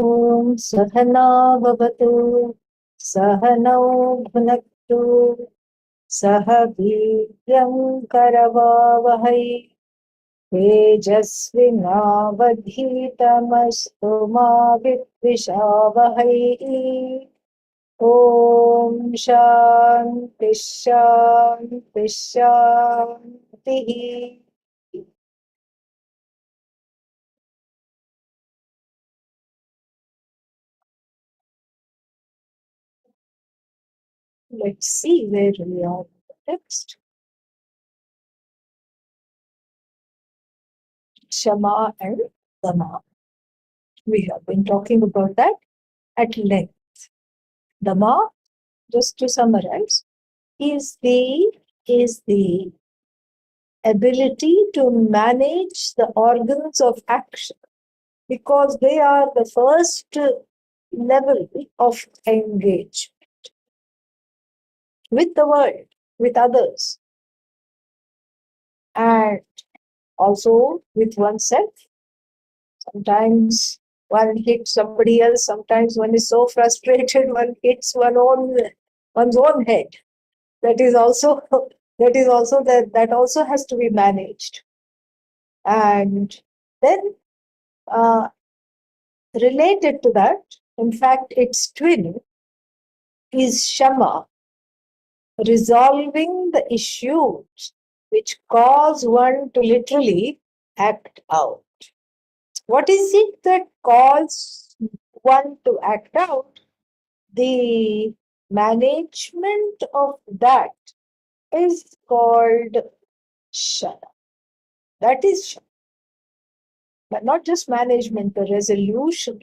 ॐ सहना भवतु सहनौ भुनक्तु सह वीर्यं करवावहै तेजस्विनावधीतमस्तु मा विद्विषावहै। ॐ शान्ति शान्ति शान्तिः। Let's see where we are in the text. Shama and Dama. We have been talking about that at length. Dama, just to summarize, is the ability to manage the organs of action, because they are the first level of engagement with the world, with others, and also with oneself. Sometimes one hits somebody else. Sometimes one is so frustrated one hits one's own head. That is also that also has to be managed. And then related to that, in fact its twin is Shama, resolving the issues which cause one to literally act out. What is it that calls one to act out? The management of that is called Shama. That is Shama. But not just management, the resolution.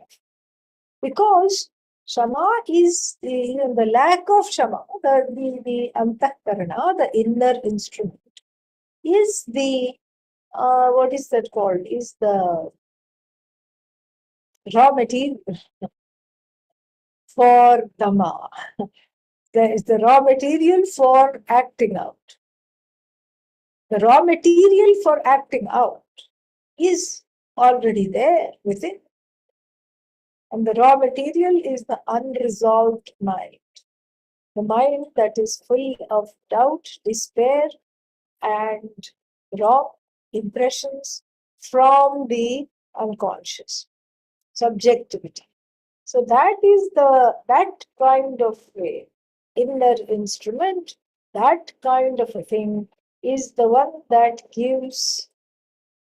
Because Shama is the lack of Shama, the Antahkarana, the inner instrument, is the, what is that called? Is the raw material for Dhamma. There is the raw material for acting out. The raw material for acting out is already there within. And the raw material is the unresolved mind. The mind that is full of doubt, despair, and raw impressions from the unconscious, subjectivity. So that is that kind of inner instrument, that kind of a thing is the one that gives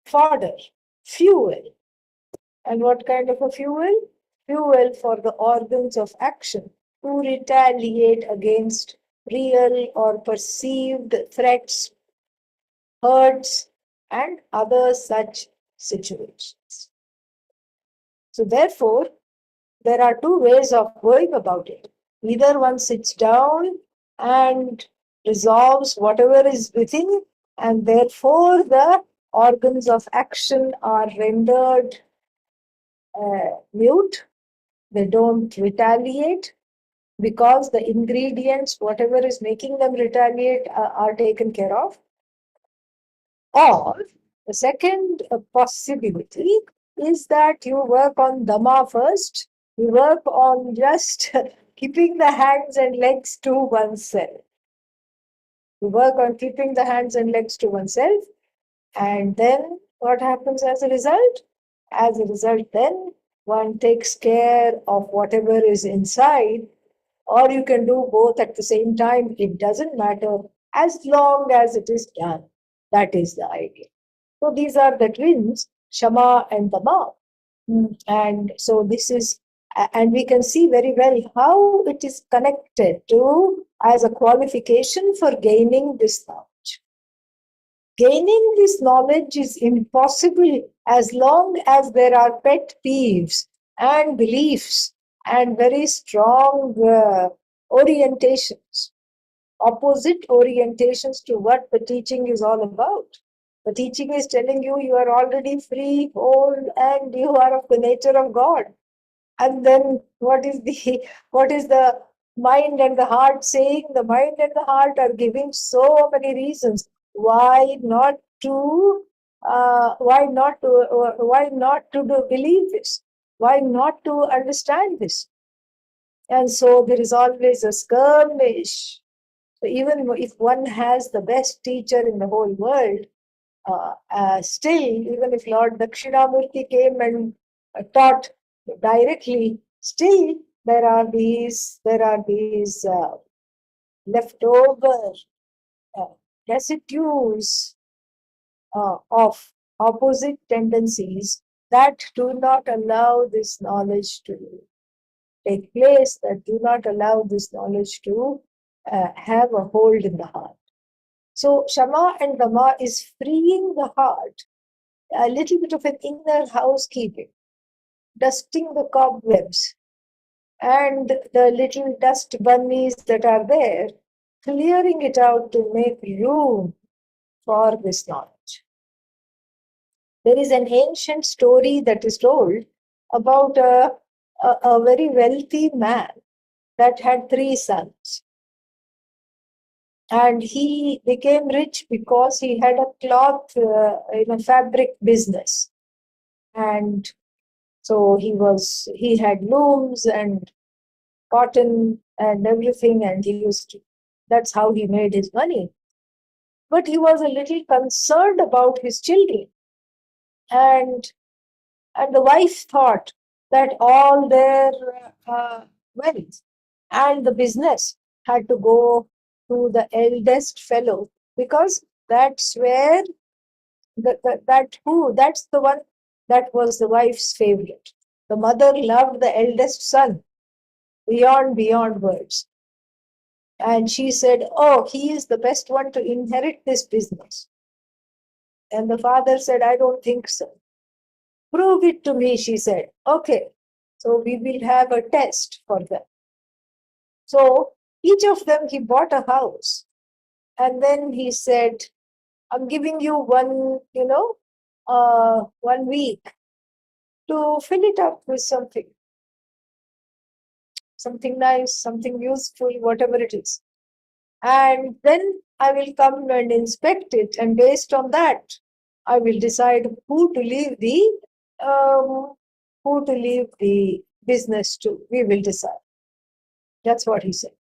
fodder, fuel. And what kind of a fuel? Fuel for the organs of action to retaliate against real or perceived threats, hurts, and other such situations. So therefore, there are two ways of going about it. Either one sits down and resolves whatever is within, and therefore the organs of action are rendered mute. They don't retaliate because the ingredients, whatever is making them retaliate, are taken care of. Or the second possibility is that you work on Dhamma first. You work on just keeping the hands and legs to oneself. You work on keeping the hands and legs to oneself. And then what happens as a result? As a result, then one takes care of whatever is inside, or you can do both at the same time. It doesn't matter as long as it is done. That is the idea. So these are the twins, Shama and Dhamma. And so this is, and we can see very well how it is connected to as a qualification for gaining this knowledge. Gaining this knowledge is impossible as long as there are pet peeves and beliefs and very strong orientations, opposite orientations to what the teaching is all about. The teaching is telling you you are already free, whole, and you are of the nature of God. And then what is the mind and the heart saying? The mind and the heart are giving so many reasons why not to believe this. Why not to understand this? And so there is always a skirmish. So even if one has the best teacher in the whole world, still, even if Lord Dakshinamurti came and taught directly, still there are these leftover uh, residues of opposite tendencies that do not allow this knowledge to take place, that do not allow this knowledge to have a hold in the heart. So, Shama and Dama is freeing the heart, a little bit of an inner housekeeping, dusting the cobwebs and the little dust bunnies that are there, clearing it out to make room for this knowledge. There is an ancient story that is told about a very wealthy man that had 3 sons. And he became rich because he had a cloth, fabric business. And so he had looms and cotton and everything, and that's how he made his money. But he was a little concerned about his children. And the wife thought that all their wealth and the business had to go to the eldest fellow, because that's where that's the one that was the wife's favorite. The mother loved the eldest son beyond words. And she said, "Oh, he is the best one to inherit this business." And the father said, "I don't think so." "Prove it to me," she said. "Okay, so we will have a test for them." So each of them, he bought a house. And then he said, "I'm giving you 1 week to fill it up with something nice, something useful, whatever it is. And then I will come and inspect it. And based on that, I will decide um, who to leave the business to. We will decide." That's what he said.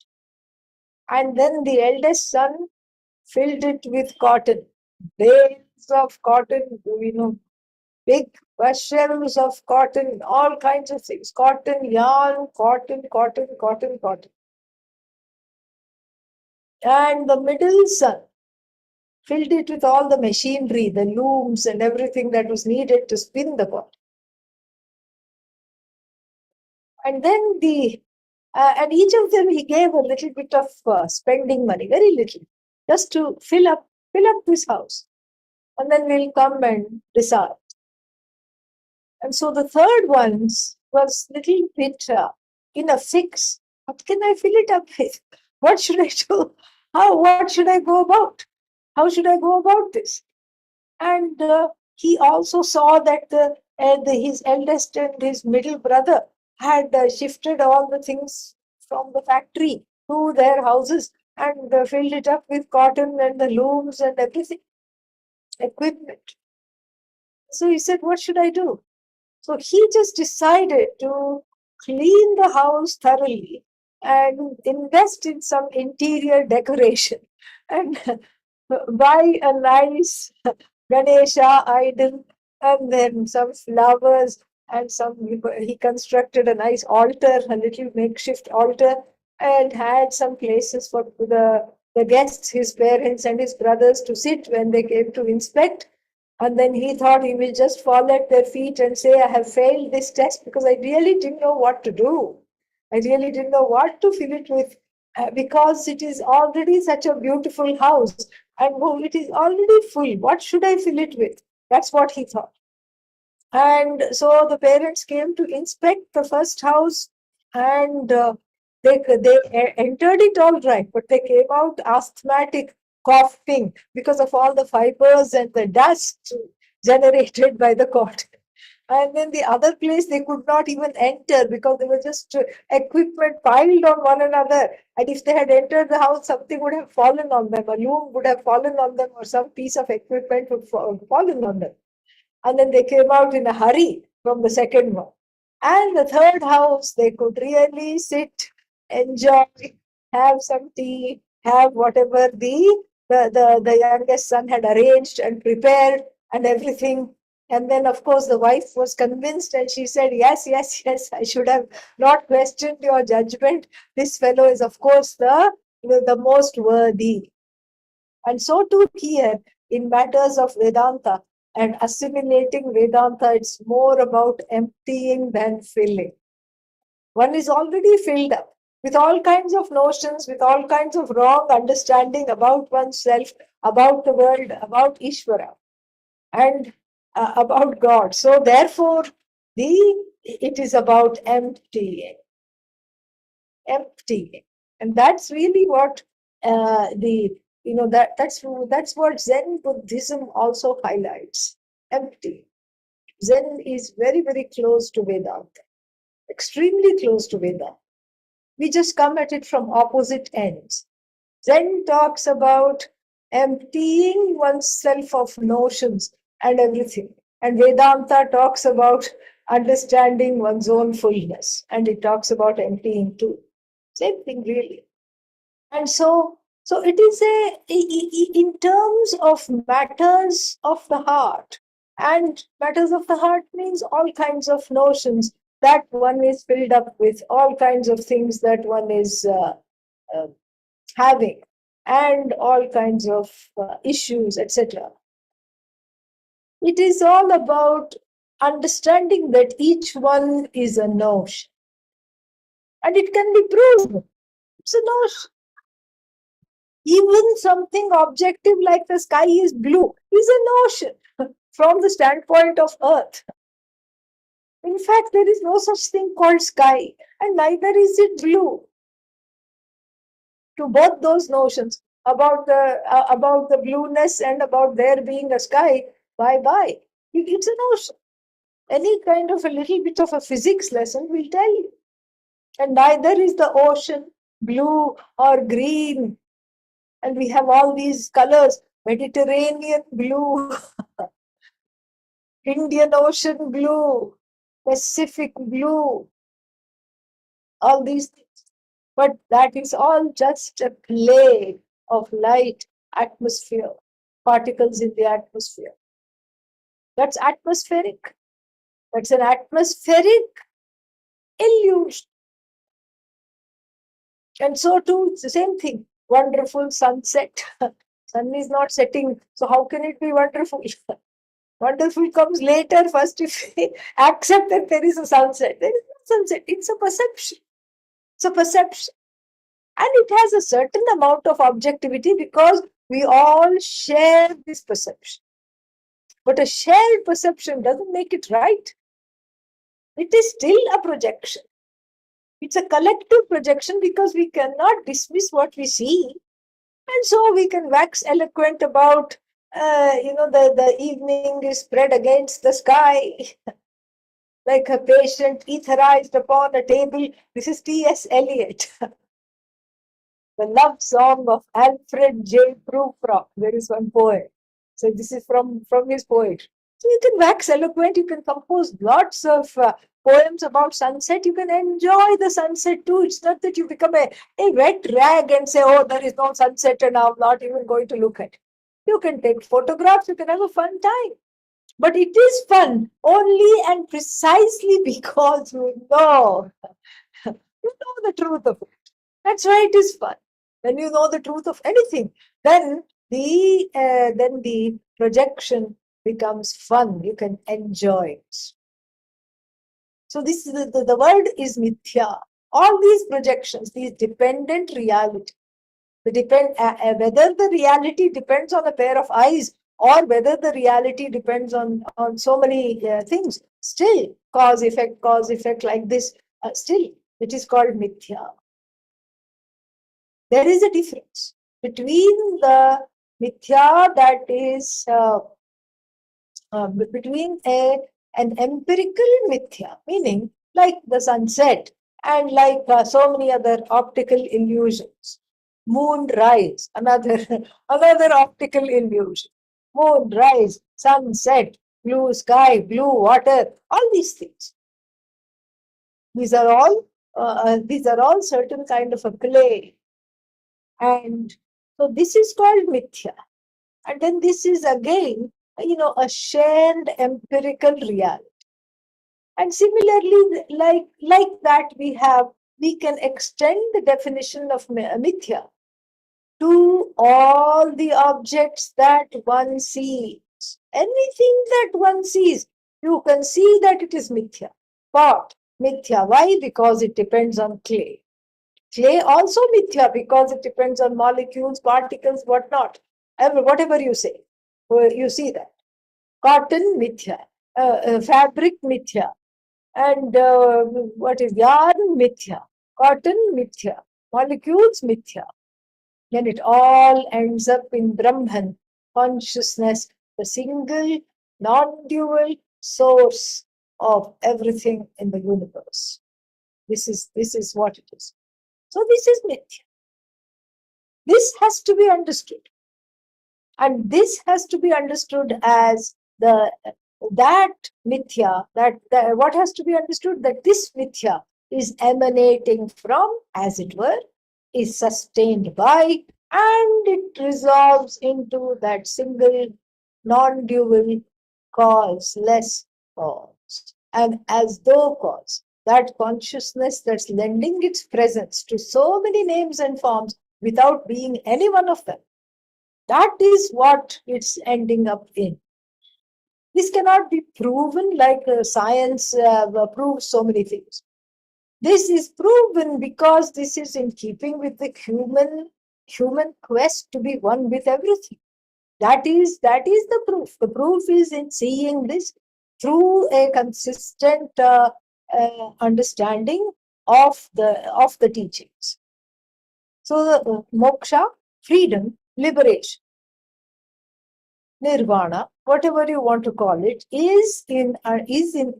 And then the eldest son filled it with cotton, bales of cotton, big shelves of cotton, all kinds of things, cotton, yarn, cotton, cotton, cotton, cotton. And the middle son filled it with all the machinery, the looms and everything that was needed to spin the cotton. And then and each of them, he gave a little bit of spending money, very little, just to fill up this house. And then we'll come and decide. And so the third one was little bit in a fix. What can I fill it up with? What should I do? What should I go about? How should I go about this? And he also saw that his eldest and his middle brother had shifted all the things from the factory to their houses and filled it up with cotton and the looms and everything, equipment. So he said, "What should I do?" So he just decided to clean the house thoroughly and invest in some interior decoration and buy a nice Ganesha idol and then some flowers and he constructed a nice altar, a little makeshift altar, and had some places for the guests, his parents and his brothers, to sit when they came to inspect. And then he thought he will just fall at their feet and say, "I have failed this test because I really didn't know what to do. I really didn't know what to fill it with because it is already such a beautiful house and it is already full. What should I fill it with?" That's what he thought. And so the parents came to inspect the first house, and they entered it all right, but they came out asthmatic, coughing because of all the fibers and the dust generated by the cotton. And then the other place they could not even enter because there were just equipment piled on one another. And if they had entered the house, something would have fallen on them. A loom would have fallen on them, or some piece of equipment would have fallen on them. And then they came out in a hurry from the second one. And the third house, they could really sit, enjoy, have some tea, have whatever the youngest son had arranged and prepared and everything. And then, of course, the wife was convinced and she said, yes, yes, yes, I should have not questioned your judgment. This fellow is, of course, the most worthy. And so too here in matters of Vedanta and assimilating Vedanta, it's more about emptying than filling. One is already filled up with all kinds of notions, with all kinds of wrong understanding about oneself, about the world, about Ishvara, and about God. So therefore, it is about emptying, and that's really what the that's what Zen Buddhism also highlights. Empty. Zen is very, very close to Vedanta, extremely close to Vedanta. We just come at it from opposite ends. Zen talks about emptying oneself of notions and everything. And Vedanta talks about understanding one's own fullness. And it talks about emptying too. Same thing, really. And so it is in terms of matters of the heart. And matters of the heart means all kinds of notions that one is filled up with, all kinds of things that one is uh, having, and all kinds of issues, etc. It is all about understanding that each one is a notion. And it can be proven. It's a notion. Even something objective like the sky is blue is a notion from the standpoint of Earth. In fact, there is no such thing called sky, and neither is it blue. To both those notions about the blueness and about there being a sky, bye bye. It's a notion. Any kind of a little bit of a physics lesson will tell you. And neither is the ocean blue or green. And we have all these colors: Mediterranean blue, Indian Ocean blue, Pacific blue, all these things. But that is all just a play of light, atmosphere, particles in the atmosphere. That's atmospheric. That's an atmospheric illusion. And so too, it's the same thing. Wonderful sunset. Sun is not setting, so how can it be wonderful? Wonderful comes later. First, if we accept that there is a sunset, there is no sunset. It's a perception. It's a perception. And it has a certain amount of objectivity because we all share this perception. But a shared perception doesn't make it right. It is still a projection. It's a collective projection because we cannot dismiss what we see. And so we can wax eloquent about, the evening is spread against the sky like a patient etherized upon a table. This is T.S. Eliot. The love song of Alfred J. Prufrock. There is one poet. So this is from his poetry. So you can wax eloquent, you can compose lots of poems about sunset, you can enjoy the sunset too. It's not that you become a wet rag and say, oh, there is no sunset and I'm not even going to look at it. You can take photographs, you can have a fun time. But it is fun only and precisely because you know the truth of it. That's why it is fun. When you know the truth of anything, then the projection becomes fun. You can enjoy it. So this is the word is mithya. All these projections, these dependent reality, whether the reality depends on a pair of eyes or whether the reality depends on so many things, still cause effect like this, still it is called mithya. There is a difference between the mithya that is between an empirical mithya, meaning like the sunset and like so many other optical illusions. Moon rise, another optical illusion. Moon rise, sunset, blue sky, blue water, all these things. These are all certain kind of a clay. And so this is called mithya. And then this is again, a shared empirical reality. And similarly, like that, we can extend the definition of mithya to all the objects that one sees. Anything that one sees, you can see that it is mithya. Pot, mithya. Why? Because it depends on clay. Clay also mithya because it depends on molecules, particles, whatnot. Whatever you say, you see that. Cotton mithya, fabric mithya, and what is yarn mithya, cotton mithya, molecules mithya. Then it all ends up in Brahman, consciousness, the single, non-dual source of everything in the universe. This is what it is. So this is mithya. This has to be understood. And this has to be understood as that mithya, that what has to be understood, that this mithya is emanating from, as it were, is sustained by, and it resolves into that single non-dual causeless cause. And as though cause, that consciousness that's lending its presence to so many names and forms without being any one of them, that is what it's ending up in. This cannot be proven like science proves so many things. This is proven because this is in keeping with the human quest to be one with everything. That is the proof. The proof is in seeing this through a consistent understanding of the teachings. So moksha, freedom, liberation, nirvana, whatever you want to call it, is in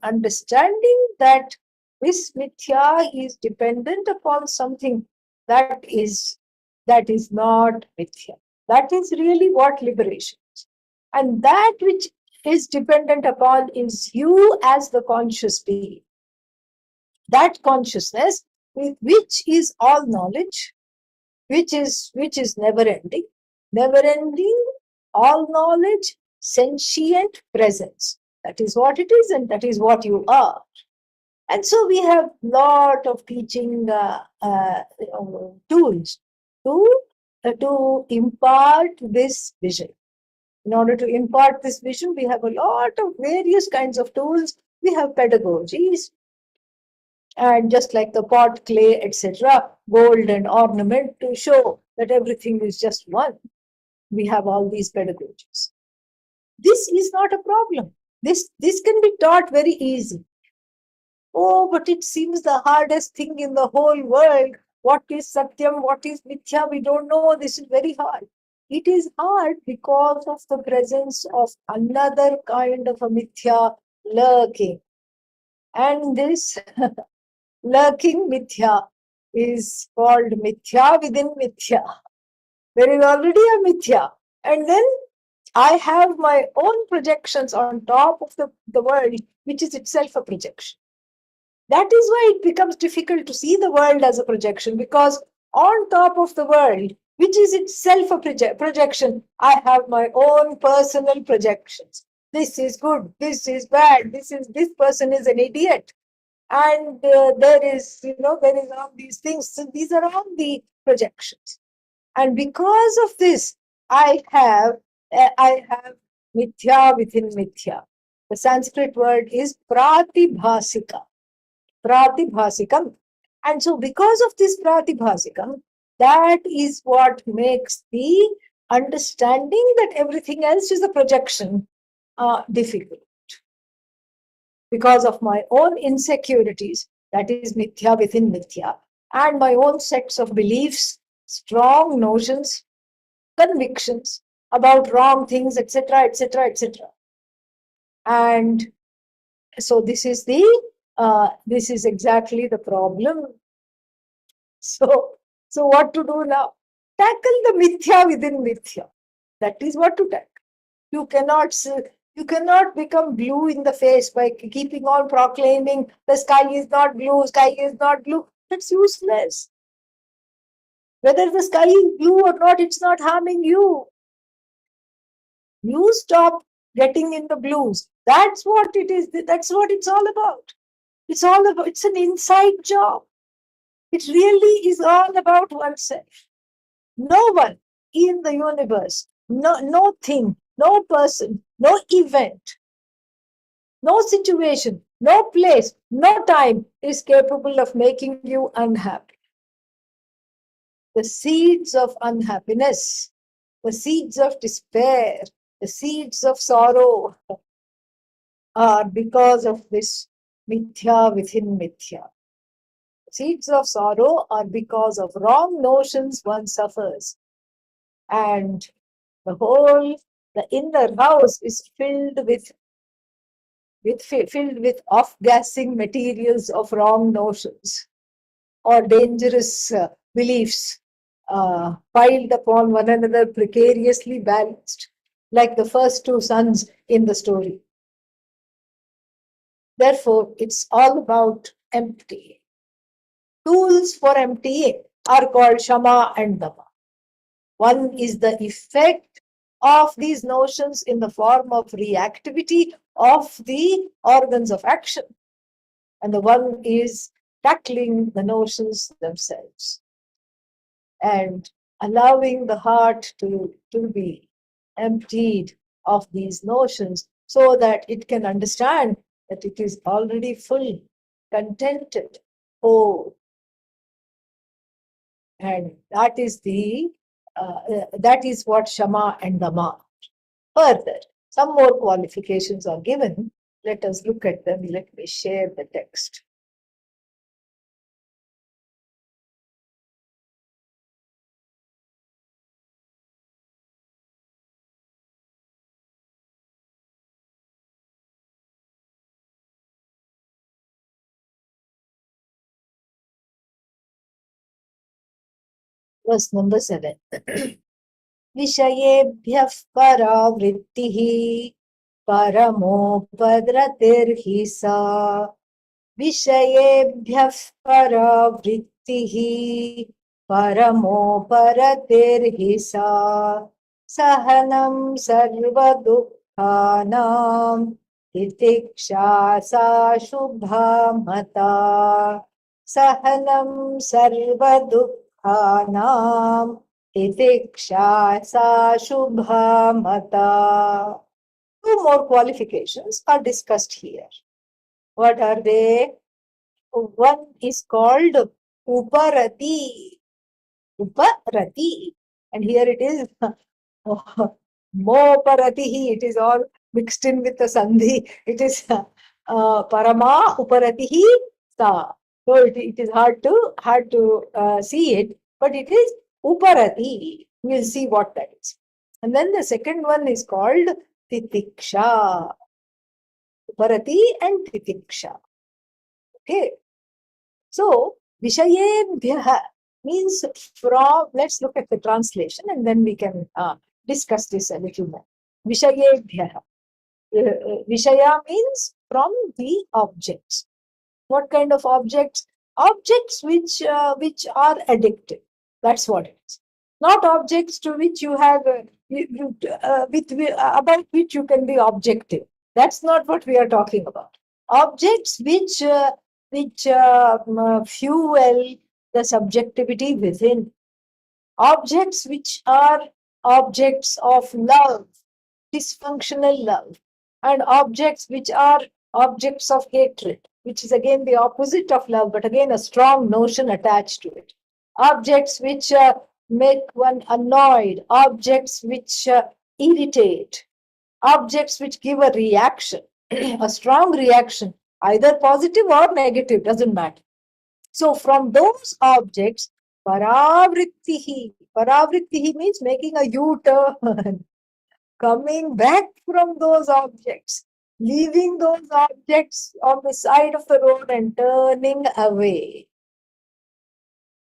understanding that this mithya is dependent upon something that is not mithya. That is really what liberation is. And that which is dependent upon is you as the conscious being. That consciousness, which is all knowledge, which is never ending, all knowledge, sentient presence. That is what it is, and that is what you are. And so we have lot of teaching tools to impart this vision. In order to impart this vision, we have a lot of various kinds of tools. We have pedagogies, and just like the pot, clay, etc., gold and ornament, to show that everything is just one. We have all these pedagogies. This is not a problem. This can be taught very easily. Oh, but it seems the hardest thing in the whole world. What is Satyam? What is Mithya? We don't know. This is very hard. It is hard because of the presence of another kind of a Mithya lurking. And this lurking Mithya is called Mithya within Mithya. There is already a Mithya. And then I have my own projections on top of the world, which is itself a projection. That is why it becomes difficult to see the world as a projection, because on top of the world, which is itself a projection, I have my own personal projections. This is good, this is bad, this person is an idiot. And there is all these things. So these are all the projections. And because of this, I have mithya within mithya. The Sanskrit word is pratibhasika. Pratibhasikam. And so because of this pratibhasikam, that is what makes the understanding that everything else is a projection difficult. Because of my own insecurities, that is mithya within mithya, and my own sets of beliefs, strong notions, convictions about wrong things, etc., etc., etc. And so this is exactly the problem. So what to do now? Tackle the mithya within mithya. That is what to tackle. You cannot You cannot become blue in the face by keeping on proclaiming the sky is not blue, sky is not blue. That's useless. Whether the sky is blue or not, it's not harming you. You stop getting in the blues. That's what it is. That's what it's all about. It's an inside job. It really is all about oneself. No one in the universe, no thing, no person, no event, no situation, no place, no time is capable of making you unhappy. The seeds of unhappiness, the seeds of despair, the seeds of sorrow are because of this mithya within mithya. Seeds of sorrow are because of wrong notions one suffers. And the inner house is filled with off-gassing materials of wrong notions or dangerous beliefs piled upon one another, precariously balanced, like the first two sons in the story. Therefore, it's all about emptying. Tools for emptying are called Shama and Dama. One is the effect of these notions in the form of reactivity of the organs of action, and the one is tackling the notions themselves and allowing the heart to be emptied of these notions so that it can understand that it is already full, contented, whole. And that is what Shama and Dama. Further, some more qualifications are given. Let us look at them. Let me share the text. Verse number 7. विषयेभ्यः परावृत्तिः परमोपद्रतिर्हि सा विषयेभ्यः परावृत्तिः परमोपरतिर्हि सा सहनं सर्वदुःखानां तितिक्षा सा शुभा मता सहनं सर्वदुःखानां तितिक्षा सा शुभा mata. Two more qualifications are discussed here. What are they? One is called Uparati. Uparati. And here it is Moparatihi. It is all mixed in with the Sandhi. It is Parama Uparatihi Sa. So it is hard to see it, but it is Uparati. We'll see what that is. And then the second one is called Titiksha. Uparati and Titiksha. Okay. So, Vishayebhyaha means from, let's look at the translation and then we can discuss this a little more. Vishayebhyaha. Vishaya means from the objects. What kind of objects? Objects which are addictive. That's what it is. Not objects to which you have, about which you can be objective. That's not what we are talking about. Objects which fuel the subjectivity within. Objects which are objects of love, dysfunctional love, and objects which are objects of hatred, which is again the opposite of love, but again a strong notion attached to it. Objects which make one annoyed, objects which irritate, objects which give a reaction, a strong reaction, either positive or negative, doesn't matter. So from those objects, paravrittihi means making a U-turn, coming back from those objects, leaving those objects on the side of the road and turning away.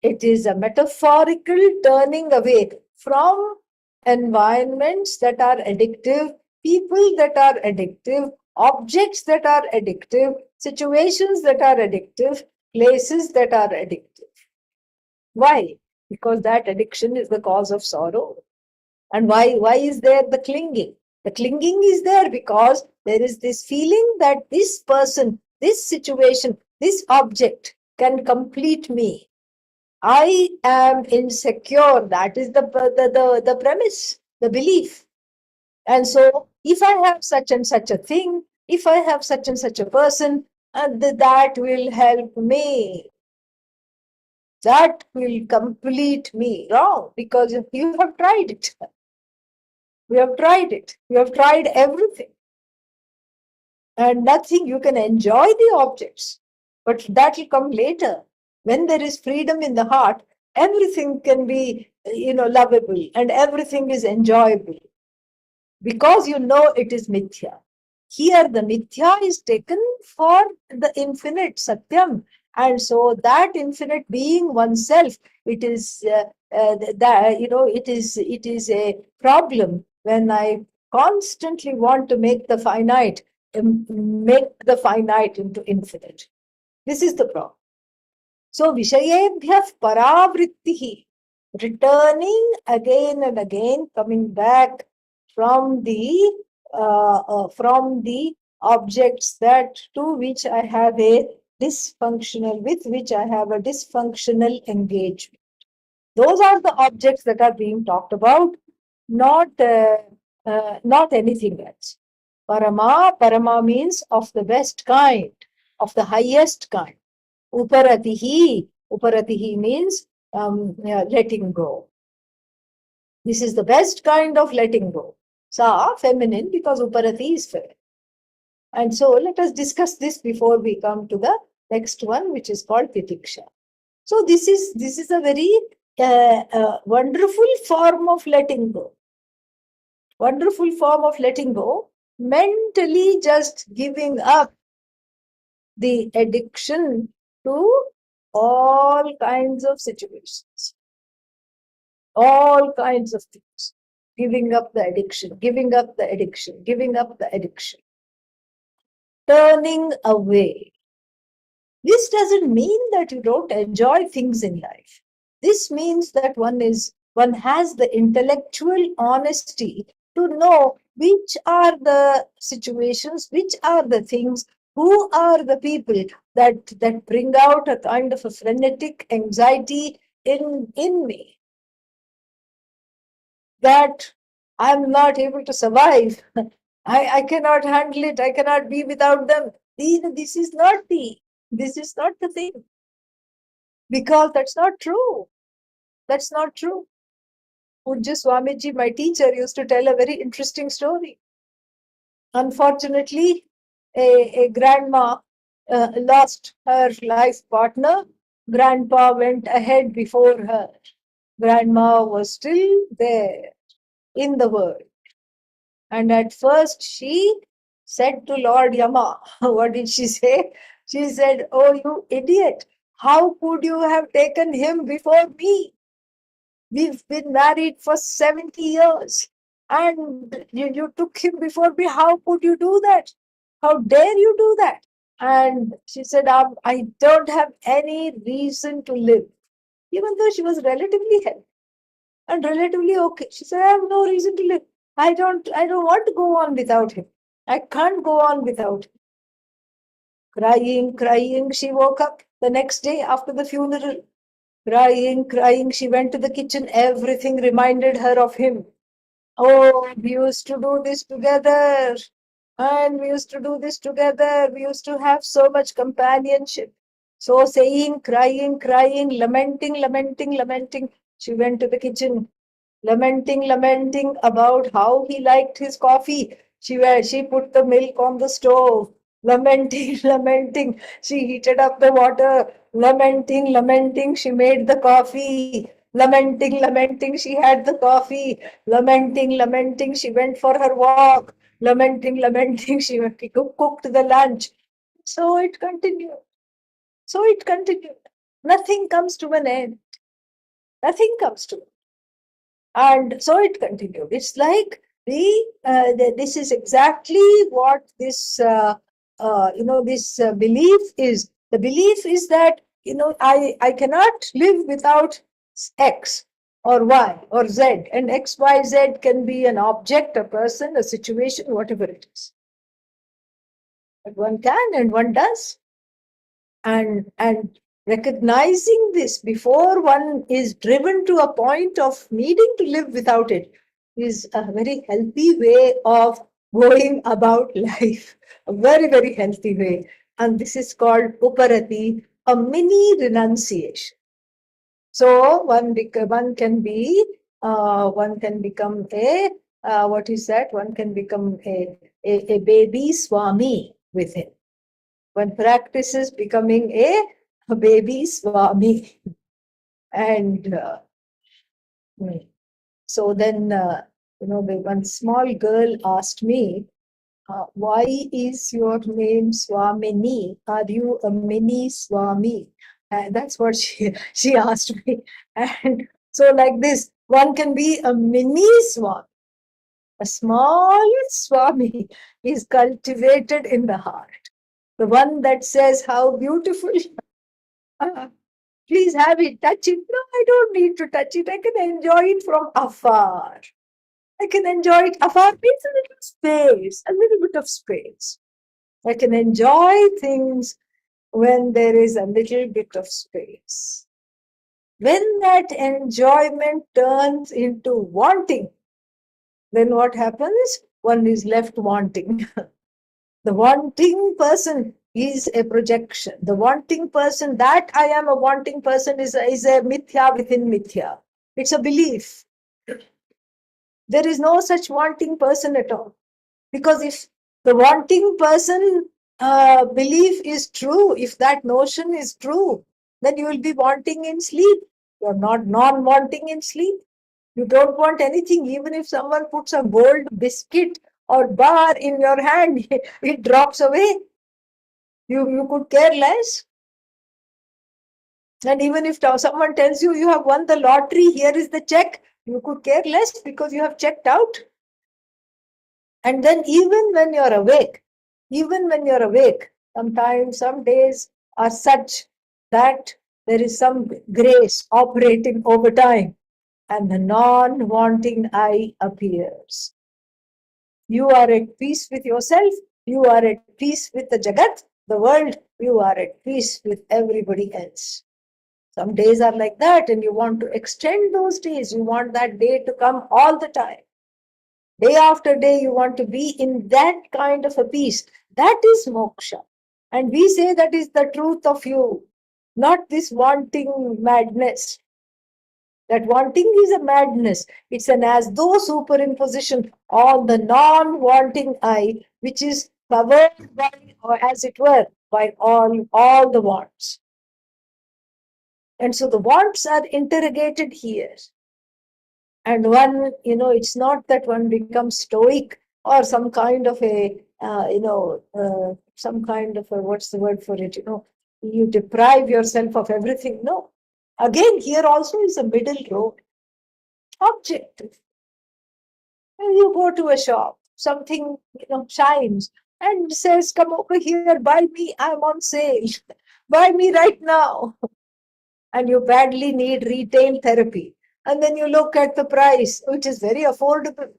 It is a metaphorical turning away from environments that are addictive people that are addictive, objects that are addictive, situations that are addictive, places that are addictive. Why? Because that addiction is the cause of sorrow. And why is there the clinging? The clinging is there because there is this feeling that this person, this situation, this object can complete me. I am insecure. That is the premise, the belief. And so, if I have such and such a thing, if I have such and such a person, that will help me. That will complete me. Wrong, because you have tried it. We have tried it. We have tried everything. And nothing, you can enjoy the objects, but that will come later. When there is freedom in the heart, everything can be, lovable, and everything is enjoyable because you know it is mithya. Here, the mithya is taken for the infinite Satyam. And so that infinite being oneself, it is that, it is a problem when I constantly want to make the finite into infinite. This is the problem. So Vishayebhyah paravrittihi, returning again and again, coming back from the objects that to which I have a with which I have a dysfunctional engagement. Those are the objects that are being talked about, not anything else. Parama means of the best kind, of the highest kind. Uparatihi means letting go. This is the best kind of letting go. Sa, feminine, because Uparati is feminine. And so let us discuss this before we come to the next one, which is called Titiksha. So this is a very wonderful form of letting go. Wonderful form of letting go, mentally just giving up the addiction to all kinds of situations, all kinds of things. Giving up the addiction, giving up the addiction, giving up the addiction. Turning away. This doesn't mean that you don't enjoy things in life. This means that one has the intellectual honesty to know which are the situations, which are the things, who are the people that bring out a kind of a frenetic anxiety in me, that I'm not able to survive. I cannot handle it. I cannot be without them. This is not the thing. Because that's not true. That's not true. Pujya Swamiji, my teacher, used to tell a very interesting story. Unfortunately, a grandma lost her life partner. Grandpa went ahead before her. Grandma was still there in the world. And at first she said to Lord Yama, what did she say? She said, "Oh, you idiot, how could you have taken him before me? We've been married for 70 years and you took him before me. How could you do that? How dare you do that?" And she said, I don't have any reason to live. Even though she was relatively healthy and relatively okay. She said, I have no reason to live. I don't want to go on without him. I can't go on without him. Crying, she woke up the next day after the funeral. Crying, she went to the kitchen. Everything reminded her of him. Oh, we used to do this together. And we used to do this together. We used to have so much companionship. So saying, crying, lamenting. She went to the kitchen, lamenting about how he liked his coffee. She put the milk on the stove, lamenting. She heated up the water, lamenting. She made the coffee, lamenting. She had the coffee, lamenting. She went for her walk, lamenting. She cooked the lunch. So it continued. Nothing comes to an end. Nothing comes to an end. And so it continued. It's like This is exactly what this belief is. The belief is that, I cannot live without X or Y or Z, and X, Y, Z can be an object, a person, a situation, whatever it is. But one can and one does. And recognizing this before one is driven to a point of needing to live without it is a very healthy way of going about life, a very, very healthy way. And this is called uparati, a mini renunciation. So one can be one can become a what is that? One can become a baby swami with it. One practices becoming a baby swami. And so then, the one small girl asked me, why is your name Swamini? Are you a mini Swami? And that's what she asked me. And so, like this, one can be a mini Swami. A small Swami is cultivated in the heart. The one that says, how beautiful. Please have it, touch it. No, I don't need to touch it. I can enjoy it from afar. I can enjoy it. Afar means a little space, a little bit of space. I can enjoy things when there is a little bit of space. When that enjoyment turns into wanting, then what happens? One is left wanting. The wanting person is a projection. The wanting person, that I am a wanting person, is a mithya within mithya. It's a belief. There is no such wanting person at all. Because if the wanting person belief is true, if that notion is true, then you will be wanting in sleep. You're not non-wanting in sleep. You don't want anything, even if someone puts a gold biscuit or bar in your hand, it drops away. You could care less. And even if someone tells you you have won the lottery, here is the check, you could care less because you have checked out. And then even when you're awake, sometimes, some days are such that there is some grace operating over time and the non-wanting I appears. You are at peace with yourself, you are at peace with the Jagat, the world, you are at peace with everybody else. Some days are like that, and you want to extend those days. You want that day to come all the time. Day after day, you want to be in that kind of a peace. That is moksha. And we say that is the truth of you, not this wanting madness. That wanting is a madness. It's an as though superimposition on the non-wanting I, which is covered by, or as it were, by all the wants. And so the wants are interrogated here. And one, it's not that one becomes stoic or some kind of some kind of what's the word for it? You deprive yourself of everything. No. Again, here also is a middle road. Objective. When you go to a shop, something, shines and says, come over here, buy me, I'm on sale. Buy me right now. And you badly need retail therapy. And then you look at the price, which is very affordable.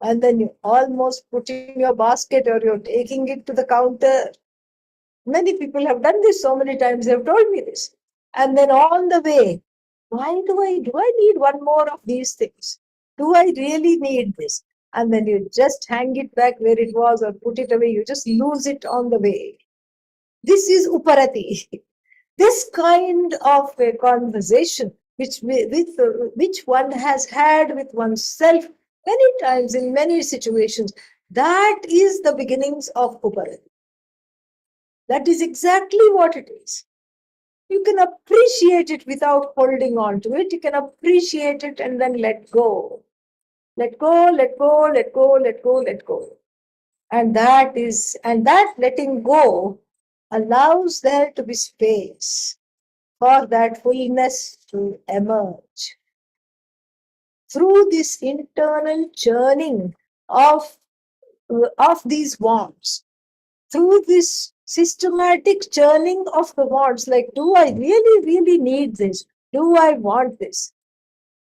And then you almost put in your basket or you're taking it to the counter. Many people have done this so many times, they've told me this. And then on the way, why do I need one more of these things? Do I really need this? And then you just hang it back where it was or put it away. You just lose it on the way. This is uparati. This kind of a conversation which one has had with oneself many times in many situations, that is the beginnings of uparati. That is exactly what it is. You can appreciate it without holding on to it. You can appreciate it and then let go. Let go, let go, let go, let go, let go. And that letting go allows there to be space for that fullness to emerge. Through this internal churning of, these wants, through this systematic churning of the wants, like, do I really, really need this? Do I want this?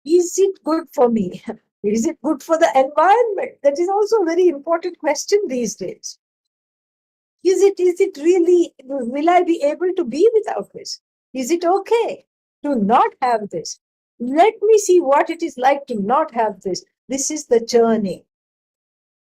Is it good for me? Is it good for the environment? That is also a very important question these days. Is it really, will I be able to be without this? Is it okay to not have this? Let me see what it is like to not have this. This is the churning.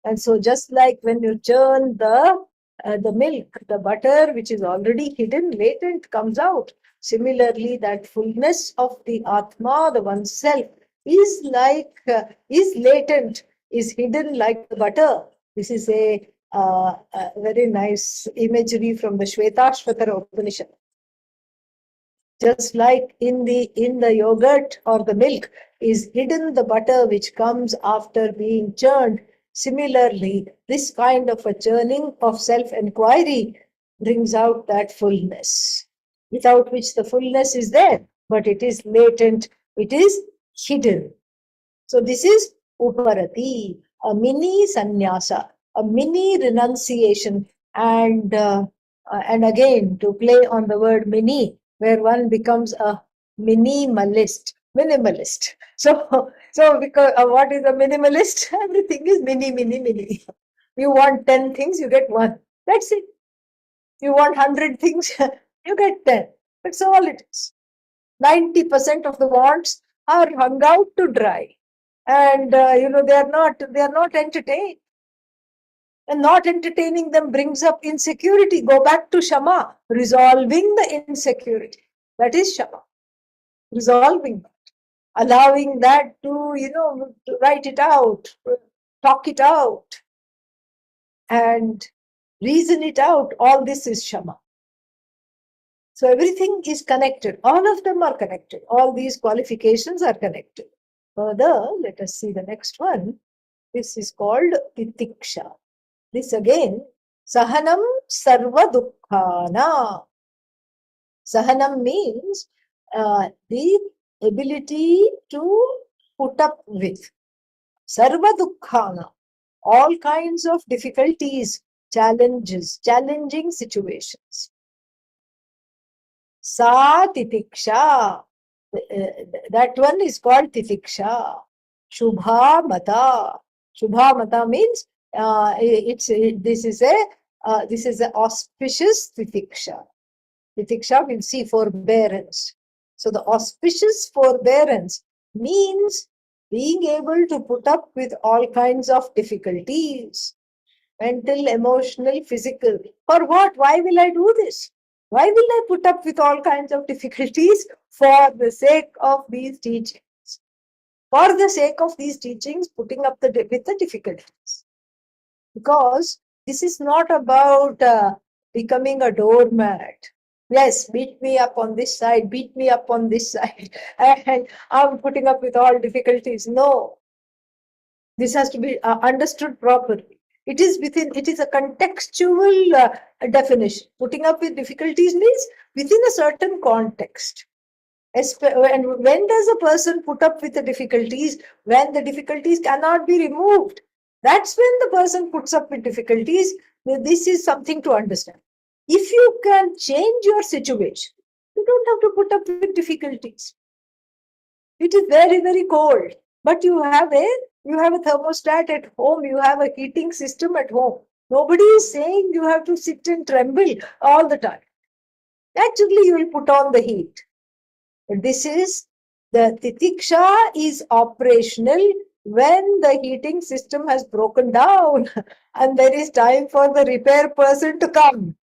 And so just like when you churn the milk, the butter, which is already hidden, latent, comes out. Similarly, that fullness of the Atma, the oneself, is latent, is hidden like the butter. This is a very nice imagery from the Shvetashvatara Upanishad. Just like in the yogurt or the milk is hidden the butter which comes after being churned, similarly, this kind of a churning of self-enquiry brings out that fullness, without which the fullness is there, but it is latent, it is hidden. So this is Uparati, a mini sannyasa, a mini renunciation, and again to play on the word mini, where one becomes a minimalist. So because what is a minimalist? Everything is mini, mini, mini. You want 10 things, you get one. That's it. You want 100 things, you get 10. That's all it is. 90% of the wants are hung out to dry, and they are not entertained, and not entertaining them brings up insecurity. Go back to Shama, resolving the insecurity. That is Shama, resolving that, allowing that to write it out, talk it out, and reason it out. All this is Shama. So everything is connected. All of them are connected. All these qualifications are connected. Further, let us see the next one. This is called Titiksha. This again, Sahanam Sarva Dukkhana. Sahanam means the ability to put up with. Sarva Dukkhana, all kinds of difficulties, challenges, challenging situations. Sa Titiksha. That one is called Titiksha. Shubha Mata. Shubha Mata means this is an auspicious Titiksha. Titiksha will see forbearance. So the auspicious forbearance means being able to put up with all kinds of difficulties, mental, emotional, physical. For what? Why will I do this? Why will I put up with all kinds of difficulties? For the sake of these teachings. For the sake of these teachings, putting up with the difficulties. Because this is not about becoming a doormat. Yes, beat me up on this side, beat me up on this side, and I'm putting up with all difficulties. No. This has to be understood properly. It is a contextual definition. Putting up with difficulties means within a certain context. And when does a person put up with the difficulties? When the difficulties cannot be removed. That's when the person puts up with difficulties. This is something to understand. If you can change your situation, you don't have to put up with difficulties. It is very, very cold, but you have a thermostat at home, you have a heating system at home. Nobody is saying you have to sit and tremble all the time. Naturally, you will put on the heat. This is the Titiksha is operational when the heating system has broken down and there is time for the repair person to come.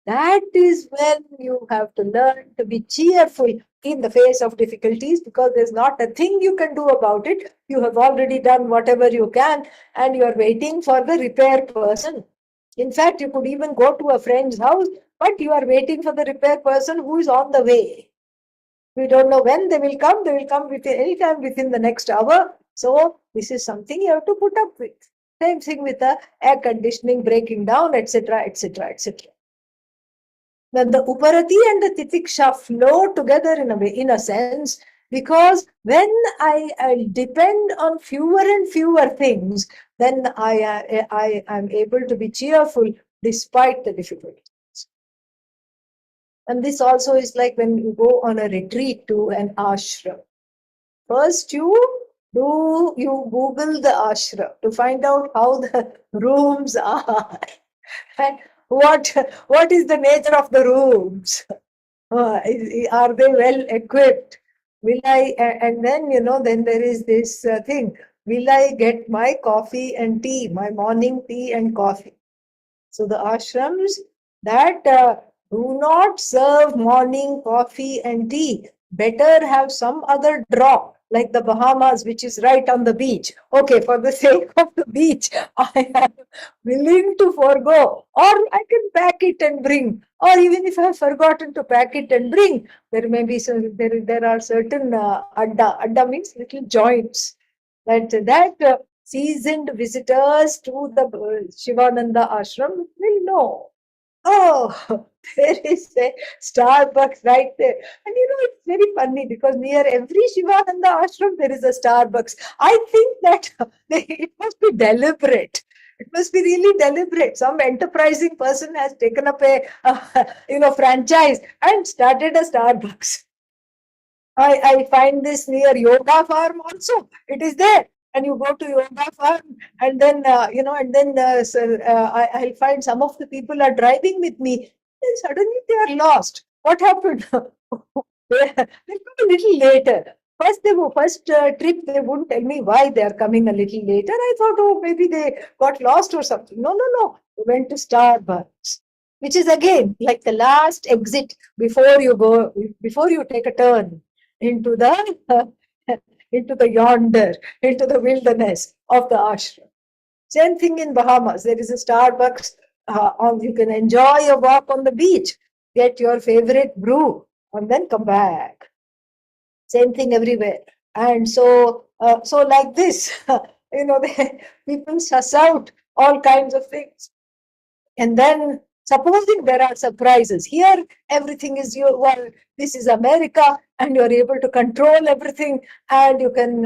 That is when you have to learn to be cheerful in the face of difficulties, because there's not a thing you can do about it. You have already done whatever you can and you are waiting for the repair person. In fact, you could even go to a friend's house, but you are waiting for the repair person who is on the way. We don't know when they will come. They will come any time within the next hour. So this is something you have to put up with. Same thing with the air conditioning breaking down, etc., etc., etc. When the Uparati and the Titiksha flow together in a way, in a sense, Because when I depend on fewer and fewer things, then I am able to be cheerful despite the difficulties. And this also is like when you go on a retreat to an ashram. First, you Google the ashram to find out how the rooms are and what is the nature of the rooms. Are they well equipped? Will I? And then then there is this thing. Will I get my coffee and tea, my morning tea and coffee? So the ashrams that do not serve morning coffee and tea better have some other draw, like the Bahamas, which is right on the beach. Okay, for the sake of the beach, I am willing to forego, or I can pack it and bring. Or even if I have forgotten to pack it and bring, there may be there are certain adda means little joints that seasoned visitors to the Shivananda ashram will know. Oh, there is a Starbucks right there. And it's very funny because near every Shivananda ashram, there is a Starbucks. I think that it must be deliberate. It must be really deliberate. Some enterprising person has taken up a, franchise and started a Starbucks. I find this near Yoga Farm also. It is there. And you go to Yoga Farm, and then, I'll find some of the people are driving with me. And suddenly they are lost. What happened? They come a little later. First trip, they wouldn't tell me why they are coming a little later. I thought, oh, maybe they got lost or something. No, no, no. They went to Starbucks, which is again like the last exit before you take a turn into the into the yonder, into the wilderness of the ashram. Same thing in Bahamas. There is a Starbucks. You can enjoy a walk on the beach, get your favorite brew, and then come back. Same thing everywhere. And so like this, people suss out all kinds of things. And then supposing there are surprises. Here, everything is this is America, and you're able to control everything, and you can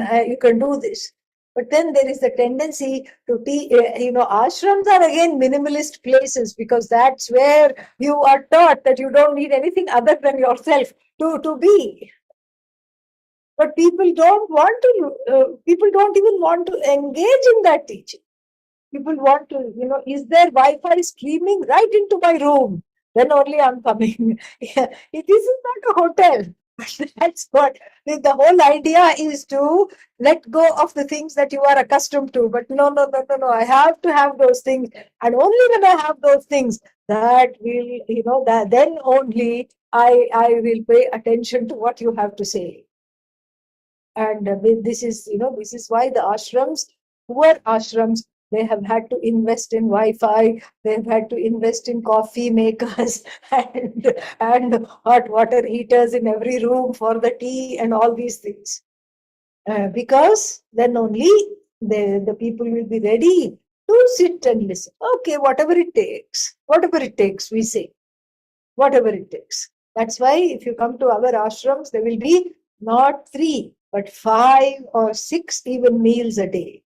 do this. But then there is a tendency to ashrams are again minimalist places because that's where you are taught that you don't need anything other than yourself to be. But people people don't even want to engage in that teaching. People want to, is there Wi-Fi streaming right into my room? Then only I'm coming. Yeah, it isn't not a hotel. That's what the whole idea is, to let go of the things that you are accustomed to. But no, no, no, no, no. I have to have those things. And only when I have those things, that will, that then only I will pay attention to what you have to say. And this is why the ashrams, poor ashrams, they have had to invest in Wi-Fi, they've had to invest in coffee makers and hot water heaters in every room for the tea and all these things. Because then only the people will be ready to sit and listen. Okay, whatever it takes, we say. Whatever it takes. That's why if you come to our ashrams, there will be not 3, but 5 or 6 even meals a day.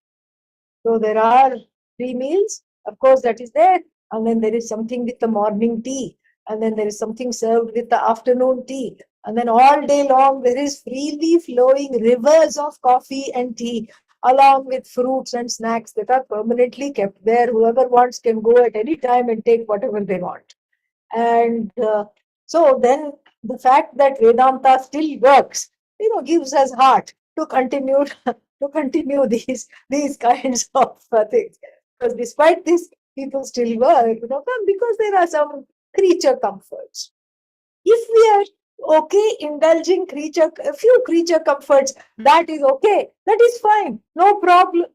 So there are 3 meals, of course, that is there. And then there is something with the morning tea. And then there is something served with the afternoon tea. And then all day long, there is freely flowing rivers of coffee and tea, along with fruits and snacks that are permanently kept there. Whoever wants can go at any time and take whatever they want. And so then the fact that Vedanta still works, gives us heart to continue these kinds of things. Because despite this, people still work, because there are some creature comforts. If we are okay indulging a few creature comforts, that is okay. That is fine. No problem.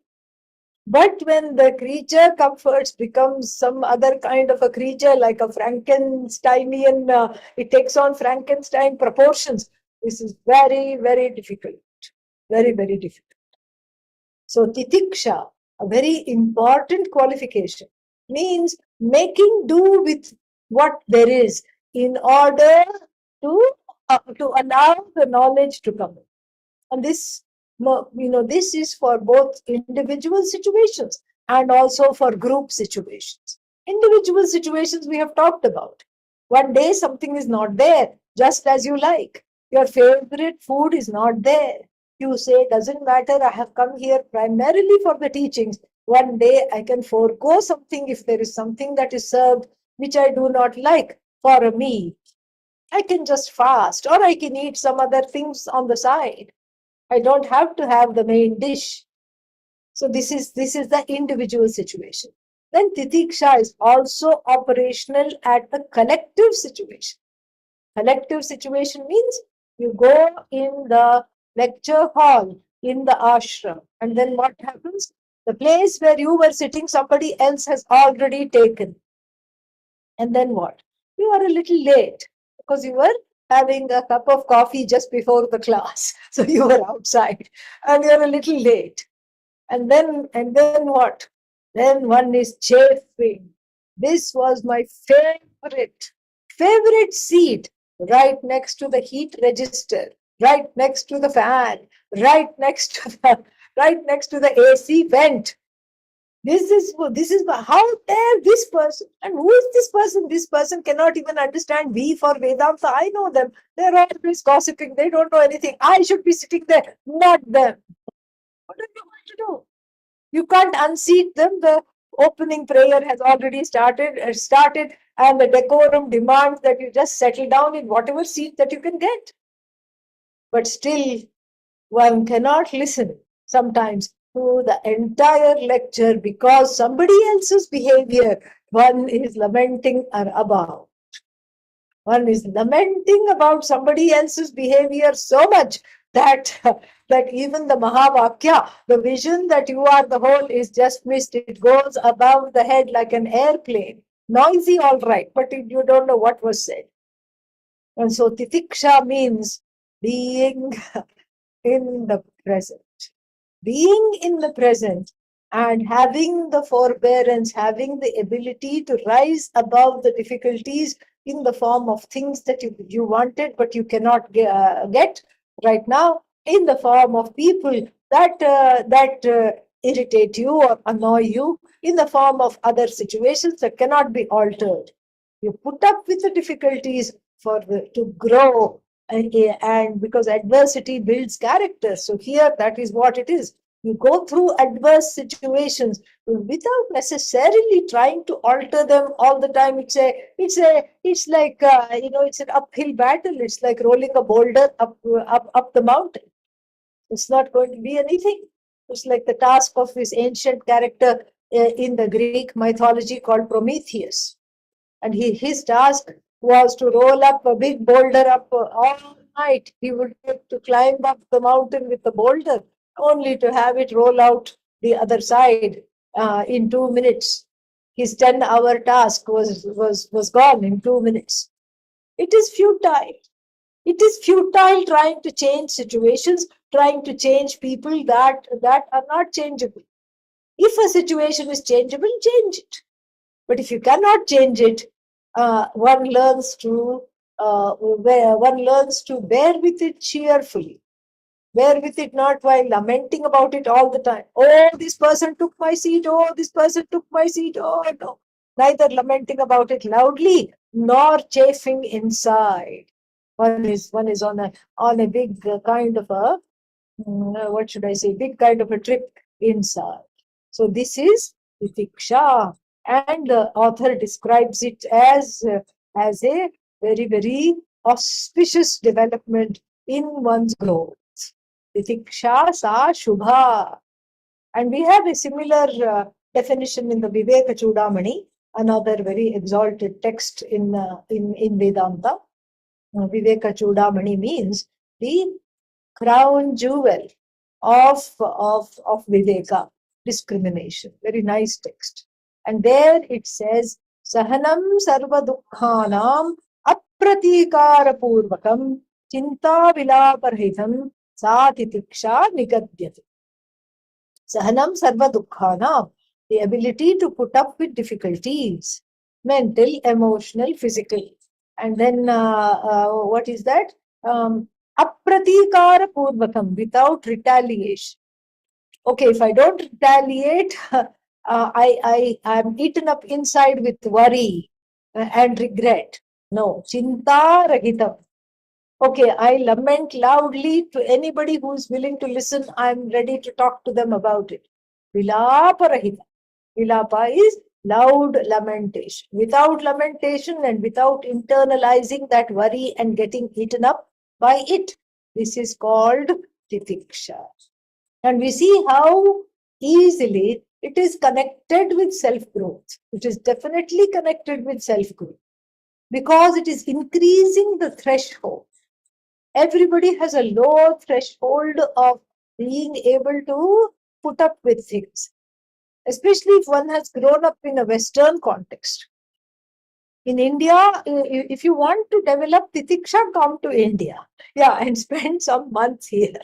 But when the creature comforts becomes some other kind of a creature, like a Frankensteinian, it takes on Frankenstein proportions. This is very, very difficult. Very, very difficult. So titiksha, a very important qualification, means making do with what there is in order to allow the knowledge to come in. And this is for both individual situations and also for group situations. Individual situations we have talked about. One day something is not there, just as you like. Your favorite food is not there. You say, doesn't matter, I have come here primarily for the teachings. One day I can forego something if there is something that is served which I do not like for a meal. I can just fast, or I can eat some other things on the side. I don't have to have the main dish. So this is the individual situation. Then titiksha is also operational at the collective situation. Collective situation means you go in the lecture hall in the ashram, and then what happens? The place where you were sitting, somebody else has already taken. And then what? You are a little late because you were having a cup of coffee just before the class. So you were outside and you're a little late. And then what? Then one is chafing. This was my favorite seat, right next to the heat register, right next to the fan, right next to the right next to the AC vent. This is how dare this person, and who is this person? This person cannot even understand V for Vedanta. I know them. They're always gossiping. They don't know anything. I should be sitting there, not them. What are you going to do? You can't unseat them. The opening prayer has already started, and the decorum demands that you just settle down in whatever seat that you can get. But still, one cannot listen sometimes to the entire lecture because somebody else's behavior one is lamenting about. One is lamenting about somebody else's behavior so much that that even the Mahavakya, the vision that you are the whole, is just missed. It goes above the head like an airplane. Noisy, all right, but you don't know what was said. And so titiksha means being in the present. Being in the present and having the forbearance, having the ability to rise above the difficulties in the form of things that you wanted but you cannot get right now, in the form of people that irritate you or annoy you, in the form of other situations that cannot be altered. You put up with the difficulties to grow, and because adversity builds character. So here, that is what it is. You go through adverse situations without necessarily trying to alter them all the time. It's like it's an uphill battle. It's like rolling a boulder up the mountain. It's not going to be anything. It's like the task of this ancient character in the Greek mythology called Prometheus. And his task was to roll up a big boulder up all night. He would take to climb up the mountain with the boulder, only to have it roll out the other side in 2 minutes. His 10-hour task was gone in 2 minutes. It is futile. It is futile trying to change situations, trying to change people that are not changeable. If a situation is changeable, change it. But if you cannot change it, one learns to bear with it cheerfully. Bear with it not while lamenting about it all the time. Oh, this person took my seat. Oh, this person took my seat. Oh, no. Neither lamenting about it loudly nor chafing inside. One is on a big kind of a what should I say? Big kind of a trip inside. So this is Vitiksha, and the author describes it as a very auspicious development in one's growth. Vitiksha sa shubha. And we have a similar definition in the Viveka Chudamani, another very exalted text in Vedanta. Viveka Chudamani means the crown jewel of Viveka, discrimination. Very nice text. And there it says, Sahanam sarva dukkhanam apratikara purvakam chinta vilaparhitam satitiksha nigadyate. Sahanam sarva dukkhanam, the ability to put up with difficulties, mental, emotional, physical. And then what is that? Apratikara purvakam, without retaliation. Okay, if I don't retaliate, I'm eaten up inside with worry and regret. No, chinta rahitam. Okay, I lament loudly to anybody who's willing to listen. I'm ready to talk to them about it. Vilapa rahita. Vilapa is loud lamentation. Without lamentation and without internalizing that worry and getting eaten up by it. This is called titiksha. And we see how easily it is connected with self-growth. It is definitely connected with self-growth because it is increasing the threshold. Everybody has a low threshold of being able to put up with things, especially if one has grown up in a Western context. In India, if you want to develop titiksha, come to India. Yeah, and spend some months here.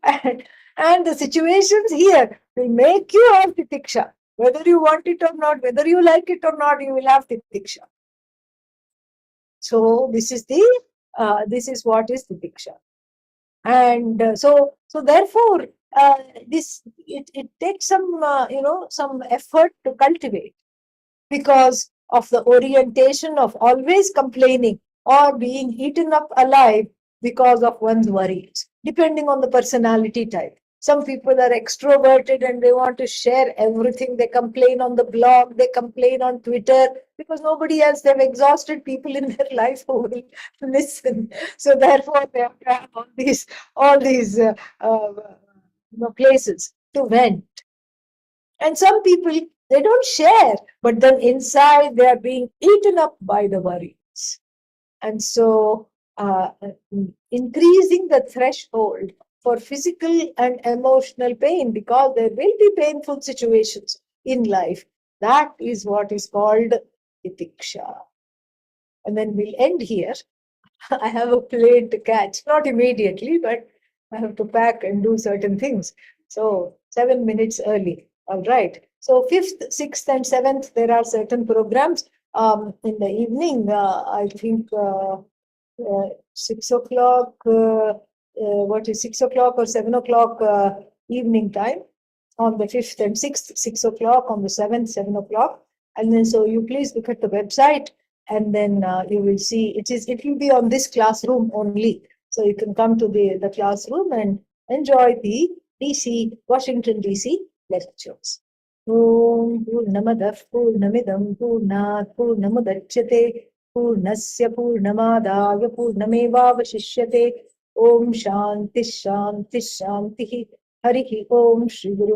And the situations here will make you have titiksha. Whether you want it or not, whether you like it or not, you will have titiksha. So this is what is titiksha. And so therefore, it takes some some effort to cultivate, because of the orientation of always complaining or being eaten up alive because of one's worries, depending on the personality type. Some people are extroverted and they want to share everything. They complain on the blog, they complain on Twitter, because nobody else, they've exhausted people in their life who will listen. So therefore, they have to have all these places to vent. And some people, they don't share, but then inside they are being eaten up by the worries. And so increasing the threshold for physical and emotional pain, because there will be painful situations in life, that is what is called titiksha. And then we'll end here. I have a plane to catch, not immediately, but I have to pack and do certain things. So 7 minutes early. All right. So 5th, 6th, and 7th, there are certain programs. In the evening, I think 6 o'clock, what is 6 o'clock or 7 o'clock evening time on the 5th and 6th, 6 o'clock, on the 7th, 7 o'clock. And then so you please look at the website, and then you will see it will be on this classroom only. So you can come to the classroom and enjoy the Washington DC lectures. Om Purnamadah Purnamidam Purnat Purnamudachyate Purnasya Purnamadaya Purnamevavashishyate. Om Shanti Shanti Shanti. Harihi Om Shri Guru